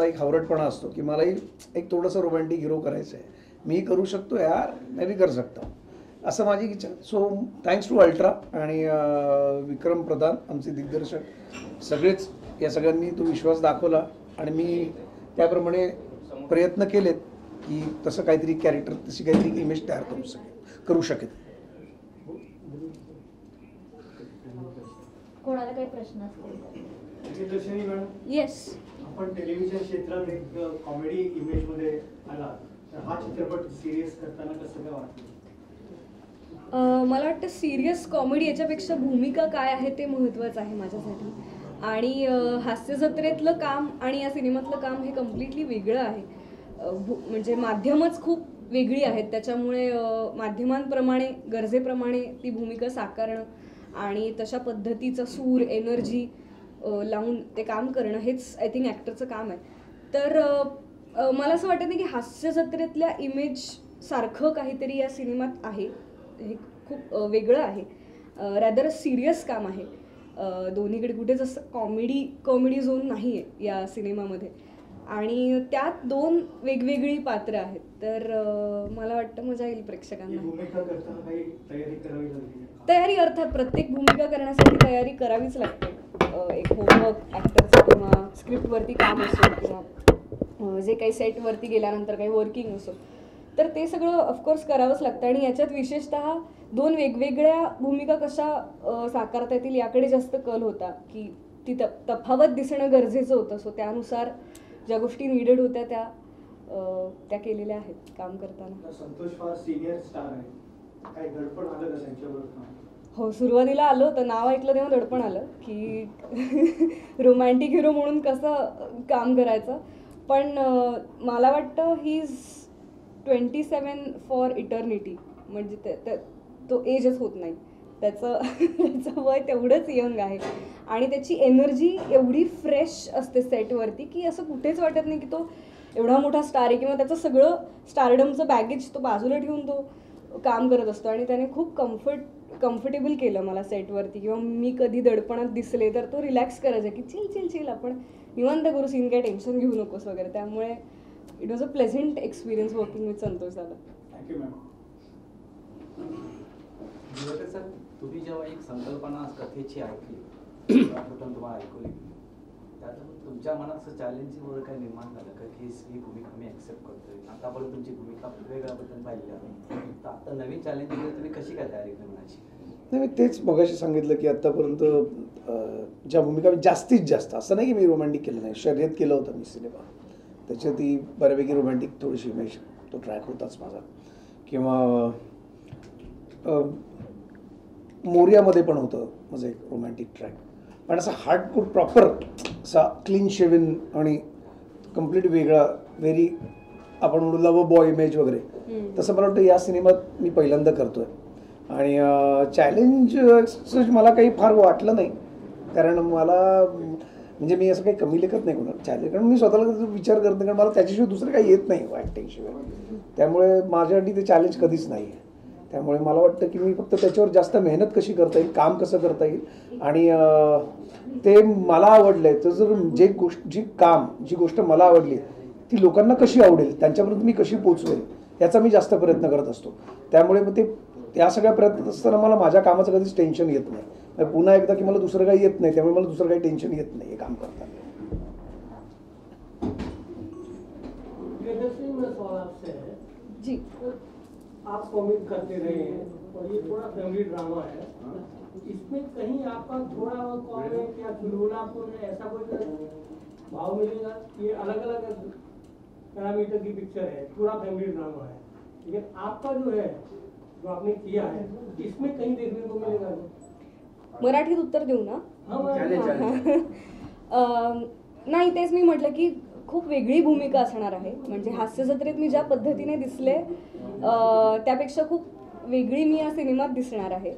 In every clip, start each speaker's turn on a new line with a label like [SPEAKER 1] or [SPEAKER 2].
[SPEAKER 1] एक हावरटपणा असतो की मलाही एक थोडंसं रोमॅन्टिक हिरो करायचं आहे, मी करू शकतो यार, मैं भी कर सकता हूँ, असं माझी इच्छा. सो थँक्स टू अल्ट्रा आणि विक्रम प्रधान आमचे दिग्दर्शक सगळेच, या सगळ्यांनी तो विश्वास दाखवला आणि मी त्याप्रमाणे प्रयत्न केलेत की तसं काहीतरी कॅरेक्टर, तशी काहीतरी इमेज तयार करू शकेल.
[SPEAKER 2] कोणाला काही प्रश्न असतील?
[SPEAKER 3] येस,
[SPEAKER 4] आपण टेलिव्हिजन क्षेत्रात एक कॉमेडी इमेज मध्ये आला, तर हा चित्रपट सिरियस करताना कसं काय वाटतं?
[SPEAKER 3] मला वाटतं सिरियस कॉमेडी याच्यापेक्षा भूमिका काय आहे ते महत्त्वाचं आहे माझ्यासाठी. आणि हास्य जत्रेतलं काम आणि या सिनेमातलं काम हे कम्प्लिटली वेगळं आहे. म्हणजे माध्यमच खूप वेगळी आहेत, त्याच्यामुळे माध्यमांप्रमाणे गरजेप्रमाणे ती भूमिका साकारणं आणि तशा पद्धतीचा सूर, एनर्जी लावून ते काम करणं हेच आय थिंक ॲक्टरचं काम आहे. तर मला असं वाटत नाही की हास्य जत्रेतल्या इमेज सारखं काहीतरी या सिनेमात आहे. हे खूप वेगळं आहे, रॅदर सिरियस काम आहे. दोन्हीकडे कुठेच असं कॉमेडी झोन नाही आहे या सिनेमामध्ये. आणि त्यात दोन वेगवेगळी पात्रं आहेत. तर मला वाटतं मजा येईल प्रेक्षकांना.
[SPEAKER 4] भूमिका करताना काही तयारी करावी लागली?
[SPEAKER 3] तयारी अर्थात प्रत्येक भूमिका करण्यासाठी तयारी करावीच लागते. एक होमवर्क ॲक्टरचं किंवा स्क्रिप्टवरती काम असो किंवा जे काही सेटवरती गेल्यानंतर काही वर्किंग असो, तर ते सगळं ऑफकोर्स करावंच लागतं. आणि याच्यात विशेषतः दोन वेगवेगळ्या भूमिका कशा साकारता येतील याकडे जास्त कल होता की ती तफावत दिसणं गरजेचं होतं. सो त्यानुसार ज्या गोष्टी निडेड होत्या त्या केलेल्या आहेत काम करताना.
[SPEAKER 4] संतोष फार सिनियर स्टार आहे, काही दडपण आलं का त्यांच्याबरोबर?
[SPEAKER 3] हो, सुरुवातीला आलं होतं. नाव ऐकलं तेव्हा दडपण आलं की रोमॅन्टिक हिरो म्हणून कसं काम करायचं. पण मला वाटतं ही इज 27 फॉर इटर्निटी. म्हणजे तो एजच होत नाही. त्याचं वय तेवढंच यंग आहे आणि त्याची एनर्जी एवढी फ्रेश असते सेटवरती की असं कुठेच वाटत नाही की तो एवढा मोठा स्टार आहे किंवा त्याचं सगळं स्टारडमचं बॅगेज तो बाजूला ठेवून तो काम करत असतो. आणि त्याने खूप कम्फर्टेबल केलं मला सेटवरती. किंवा मी कधी दडपणात दिसले तर तो रिलॅक्स करायचा की चिल आपण निवांत करू, सीन काही टेन्शन घेऊ नकोस वगैरे. त्यामुळे it was a pleasant experience working with Santosh दादा.
[SPEAKER 4] Thank you ma'am.
[SPEAKER 5] सर, तुम्ही जेव्हा एक संकल्पना कथेची ऐकली, प्रथम तुम्हाला ऐकवली, त्यातून तुमच्या मनात असं चॅलेंजिंग वगैरे काही निर्माण झालं का की ही भूमिका मी ॲक्सेप्ट करतोय? आतापर्यंत तुमची भूमिका वेगवेगळ्या पद्धतीने पाहिली आहे, तर आता नवीन चॅलेंजिंग तुम्ही कशी काय तयारी केली म्हणायची?
[SPEAKER 1] नाही, मी तेच मगाशी सांगितलं की आत्तापर्यंत ज्या भूमिका मी जास्तीत जास्त, असं नाही की मी रोमॅन्टिक केलं नाही, शर्यत केलं होतं मी सिनेमा, त्याच्यात ती बऱ्यापैकी रोमॅन्टिक थोडीशी इमेज तो ट्रॅक होताच माझा. किंवा मोर्यामध्ये पण होतं माझं एक रोमॅन्टिक ट्रॅक, पण असा हार्डकोर प्रॉपर असा क्लीन शेविन आणि कम्प्लीट वेगळा, व्हेरी आपण म्हणू लव बॉय इमेज वगैरे, तसं मला वाटतं या सिनेमात मी पहिल्यांदा करतोय. आणि चॅलेंज मला काही फार वाटलं नाही, कारण मला म्हणजे मी असं काही कमी लेखत नाही कोणाला चॅलेंज, कारण मी स्वतःला विचार करत नाही, कारण मला त्याच्याशिवाय दुसरं काही येत नाही ॲक्टिंगशिवाय. त्यामुळे माझ्यासाठी ते चॅलेंज कधीच नाही आहे. त्यामुळे मला वाटतं की मी फक्त त्याच्यावर जास्त मेहनत कशी करता येईल, काम कसं करता येईल आणि ते मला आवडलं आहे तर जर जी गोष्ट मला आवडली ती लोकांना कशी आवडेल, त्यांच्यापर्यंत मी कशी पोचवेल याचा मी जास्त प्रयत्न करत असतो. त्यामुळे मग त्या सगळ्या प्रयत्नात असताना मला माझ्या कामाचं कधीच टेन्शन येत नाही. पुन्हा एकदा की मला दुसरं काही येत नाही, त्यामुळे मला दुसरं काही टेन्शन येत नाही हे काम करताना.
[SPEAKER 3] जी,
[SPEAKER 4] आप कॉमिक करते रहे हैं और ये थोड़ा फैमिली ड्रामा है, इसमें कहीं आपका थोड़ा कॉमिक या चुलबुलापन ऐसा कोई भाव मिलेगा? ये अलग अलग पैरामीटर की पिक्चर है, पूरा फैमिली ड्रामा है, लेकिन आपका जो है जो आपने किया है इसमें कहीं देखने को मिलेगा?
[SPEAKER 3] मराठीत उत्तर देऊ ना? नाही, तेच मी म्हटलं की खूप वेगळी भूमिका असणार आहे. म्हणजे हास्य जत्रेत मी ज्या पद्धतीने दिसले त्यापेक्षा खूप वेगळी मी या सिनेमात दिसणार आहे.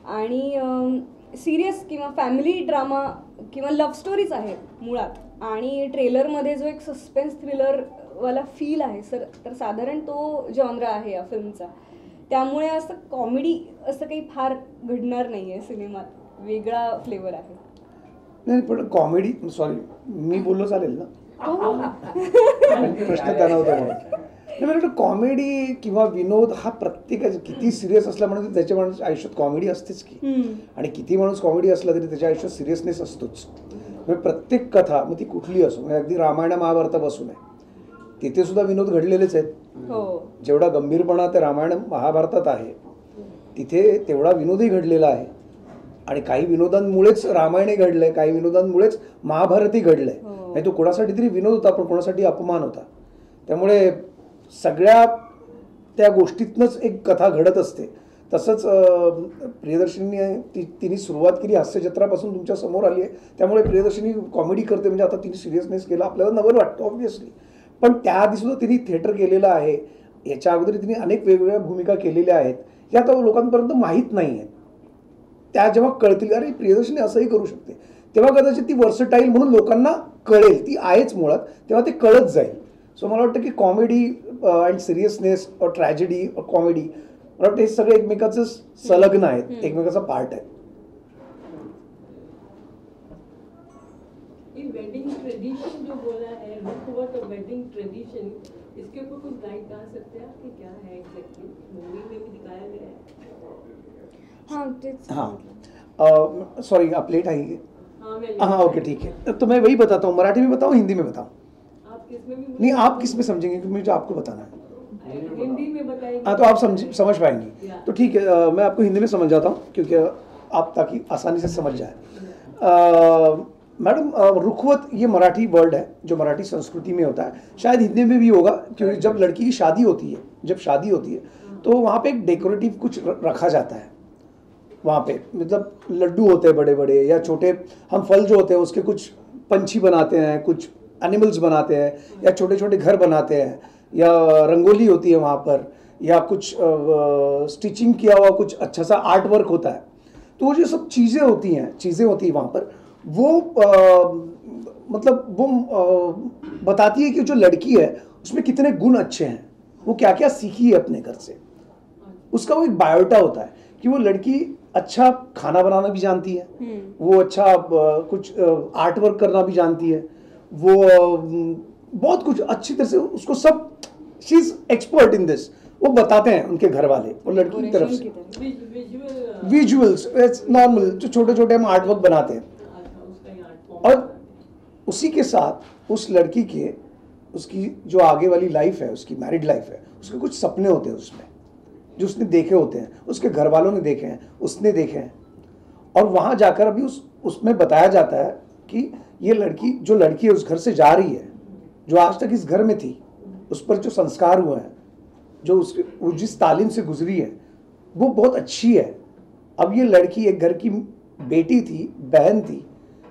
[SPEAKER 3] आणि सिरियस किंवा फॅमिली ड्रामा किंवा लव्ह स्टोरीज आहेत मुळात. आणि ट्रेलरमध्ये जो एक सस्पेन्स थ्रिलरवाला फील आहे तर साधारण तो जॉनरा आहे या फिल्मचा. त्यामुळे असं कॉमेडी असं काही फार घडणार नाही आहे सिनेमात, वेगळा फ्लेवर आहे.
[SPEAKER 1] नाही, पण कॉमेडी, सॉरी मी बोललो चालेल ना? प्रश्न त्यांना होता म्हणून. नाही, मला वाटतं कॉमेडी किंवा विनोद हा प्रत्येकाचा किती सिरियस असला म्हणून त्याच्या माणूस आयुष्यात कॉमेडी असतेच की, आणि किती माणूस कॉमेडी असला तरी त्याच्या आयुष्यात सिरियसनेस असतोच. म्हणजे प्रत्येक कथा मग ती कुठली असो, म्हणजे अगदी रामायण महाभारतापासून आहे तिथे सुद्धा विनोद घडलेलेच आहेत.
[SPEAKER 3] हो.
[SPEAKER 1] जेवढा गंभीरपणा त्या रामायण महाभारतात आहे तिथे तेवढा विनोदही घडलेला आहे. आणि काही विनोदांमुळेच रामायणही घडलंय, काही विनोदांमुळेच महाभारतही घडलंय. नाही तो कोणासाठी तरी विनोद होता, पण कोणासाठी अपमान होता. त्यामुळे सगळ्या त्या गोष्टीतनंच एक कथा घडत असते. तसंच प्रियदर्शनीने तिने सुरुवात केली हास्यजत्रापासून तुमच्या समोर आली आहे, त्यामुळे प्रियदर्शनी कॉमेडी करते म्हणजे आता तिने सिरियसनेस केला आपल्याला नवल वाटतं ऑब्व्हियसली. पण त्याआधी सुद्धा तिने थिएटर केलेलं आहे. याच्या अगोदर तिने अनेक वेगवेगळ्या भूमिका केलेल्या आहेत, या आता लोकांपर्यंत माहीत नाही आहेत. त्या जेव्हा कळतील अरे प्रियदर्शनी असंही करू शकते, तेव्हा कदाचित ती वर्सटाईल म्हणून लोकांना कळेल. ती आहेच मुळात, तेव्हा ते कळत जाईल. सो मला वाटतं की कॉमेडी अँड सिरियसनेस और ट्रॅजेडी और कॉमेडी मला वाटतं हे सगळे एकमेकाचं संलग्न आहेत, एकमेकाचा पार्ट आहे.
[SPEAKER 6] ये वेडिंग ट्रेडिशन जो बोला है, रुखवत और वेडिंग ट्रेडिशन, इसके ऊपर कुछ गाइड डाल सकते हैं आप कि क्या है एग्जैक्टली? मूवी में भी दिखाया गया है।
[SPEAKER 3] हाँ तेच.
[SPEAKER 1] हाँ सॉरी आप लेट आएंगे.
[SPEAKER 6] हाँ मैं
[SPEAKER 1] हाँ ओके ठीक है, तो मैं वही बताता हूँ. मराठी में बताऊँ हिंदी में बताऊँ?
[SPEAKER 6] आप किसमें भी
[SPEAKER 1] नहीं आप किस में समझेंगे क्योंकि मुझे आपको बताना है.
[SPEAKER 6] हिंदी में बताएंगे.
[SPEAKER 1] हाँ तो आप समझ पाएंगी. तो ठीक है, मैं आपको हिंदी में समझ जाता हूँ क्योंकि आप ताकि आसानी से समझ जाए. मैडम रुखवत ये मराठी वर्ड है जो मराठी संस्कृति में होता है. शायद हिंदी में भी होगा क्योंकि जब लड़की की शादी होती है, जब शादी होती है तो वहाँ पे एक डेकोरेटिव कुछ रखा जाता है. वहाँ पे मतलब लड्डू होते हैं बड़े बड़े या छोटे, हम फल जो होते हैं उसके कुछ पंछी बनाते हैं, कुछ एनिमल्स बनाते हैं, या छोटे छोटे घर बनाते हैं, या रंगोली होती है वहाँ पर, या कुछ स्टिचिंग किया हुआ कुछ अच्छा सा आर्ट वर्क होता है. तो वो जो सब चीज़ें होती हैं वहाँ पर वो मतलब वो बताती है कि जो लड़की है उसमें कितने गुण अच्छे हैं, वो क्या क्या सीखी है अपने घर से. उसका वो एक बायोटा होता है कि वो लड़की अच्छा खाना बनाना भी जानती है, वो अच्छा कुछ आर्ट वर्क करना भी जानती है, वो बहुत कुछ अच्छी तरह से उसको सब, शी इज एक्सपर्ट इन दिस. वो बताते हैं उनके घर वाले और लड़की की तरफ से विजुअल्स नॉर्मल जो छोटे छोटे हम आर्ट वर्क बनाते हैं. और उसी के साथ उस लड़की के उसकी जो आगे वाली लाइफ है, उसकी मैरिड लाइफ है, उसके कुछ सपने होते हैं उसमें जो उसने देखे होते हैं, उसके घर वालों ने देखे हैं, उसने देखे हैं. और वहाँ जाकर अभी उसमें बताया जाता है कि ये लड़की जो लड़की है उस घर से जा रही है, जो आज तक इस घर में थी, उस पर जो संस्कार हुए हैं, जो वो जिस तालीम से गुजरी है वो बहुत अच्छी है. अब ये लड़की एक घर की बेटी थी, बहन थी,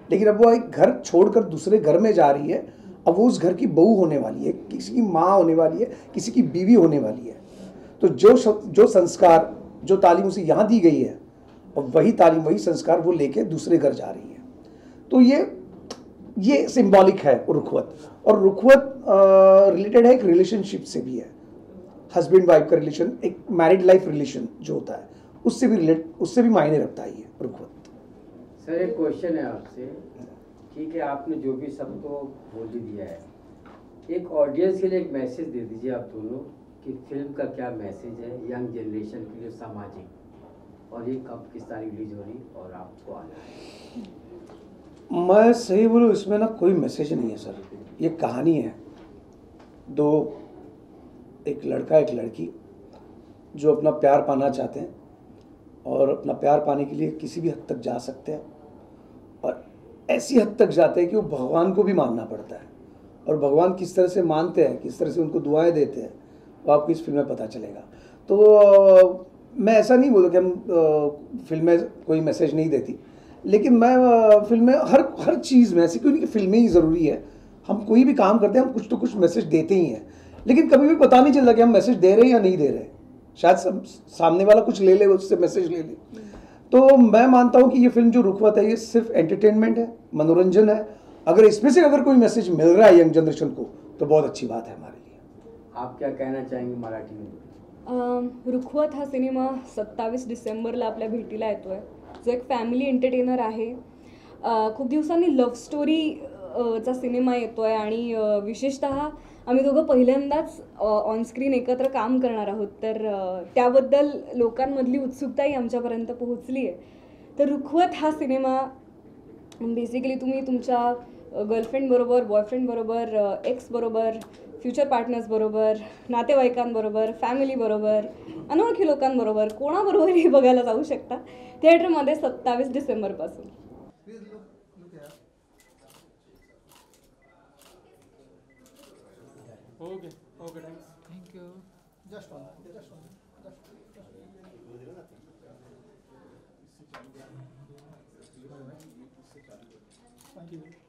[SPEAKER 1] लेकिन अब वो एक घर छोड़कर दूसरे घर में जा रही है. अब वो उस घर की बहू होने वाली है, किसी की माँ होने वाली है, किसी की बीवी होने वाली है. तो जो संस्कार जो तालीम उसे यहाँ दी गई है और वही तालीम वही संस्कार वो लेके दूसरे घर जा रही है. तो ये सिंबॉलिक है रुखवत. और रुखवत रिलेटेड है एक रिलेशनशिप से भी है, हस्बैंड वाइफ का रिलेशन, एक मैरिड लाइफ रिलेशन जो होता है उससे भी मायने रखता है ये रुखवत.
[SPEAKER 7] सर एक क्वेश्चन है आपसे, ठीक है आपने जो भी सबको बोल ही दिया है, एक ऑडियंस के लिए एक मैसेज दे दीजिए आप दोनों कि फिल्म का क्या मैसेज है यंग जनरेशन के लिए सामाजिक, और ये कब किस तारीख रिलीज हो रही और आपको आना है.
[SPEAKER 1] मैं सही बोलूँ इसमें ना कोई मैसेज नहीं है सर, ये कहानी है. दो एक लड़का एक लड़की जो अपना प्यार पाना चाहते हैं और अपना प्यार पाने के लिए किसी भी हद तक जा सकते हैं, और ऐसी हद तक जाते हैं कि वो भगवान को भी मानना पड़ता है. और भगवान किस तरह से मानते हैं, किस तरह से उनको दुआएं देते हैं, वो आपको इस फिल्म में पता चलेगा. तो मैं ऐसा नहीं बोलूँ कि हम फिल्में कोई मैसेज नहीं देती, लेकिन मैं फिल्में हर चीज़ में, ऐसी क्यों नहीं कि फिल्में ही ज़रूरी है, हम कोई भी काम करते हैं हम कुछ तो कुछ मैसेज देते ही हैं. लेकिन कभी भी पता नहीं चलता कि हम मैसेज दे रहे हैं या नहीं दे रहे. शायद सामने वाला कुछ ले ले, उससे मैसेज ले ले. तो मैं मानता हूँ कि ये फिल्म जो रुखवत है ये सिर्फ एंटरटेनमेंट है, मनोरंजन है. अगर इसमें से अगर कोई मैसेज मिल रहा है यंग जनरेशन को तो बहुत अच्छी बात है हमारे लिए.
[SPEAKER 7] आप क्या कहना चाहेंगे मराठी में?
[SPEAKER 3] रुखवत हा सिनेमा 27 डिसेंबरला आपल्या भेटीला येतो आहे, जो एक फॅमिली एंटरटेनर आहे. खूप दिवसांनी लव्ह स्टोरी चा सिनेमा येतो आहे आणि विशेषतः आम्ही दोघं पहिल्यांदाच ऑनस्क्रीन एकत्र काम करणार आहोत, तर त्याबद्दल लोकांमधली उत्सुकताही आमच्यापर्यंत पोहोचली आहे. तर रुखवत हा सिनेमा बेसिकली तुम्ही तुमच्या गर्लफ्रेंडबरोबर, बॉयफ्रेंडबरोबर, एक्सबरोबर, फ्युचर पार्टनर्सबरोबर, नातेवाईकांबरोबर, फॅमिलीबरोबर, अनोळखी लोकांबरोबर, कोणाबरोबरही बघायला जाऊ शकता थिएटरमध्ये 27 डिसेंबरपासून.
[SPEAKER 8] Okay, thanks. Thank you.
[SPEAKER 1] Just one. Thank you.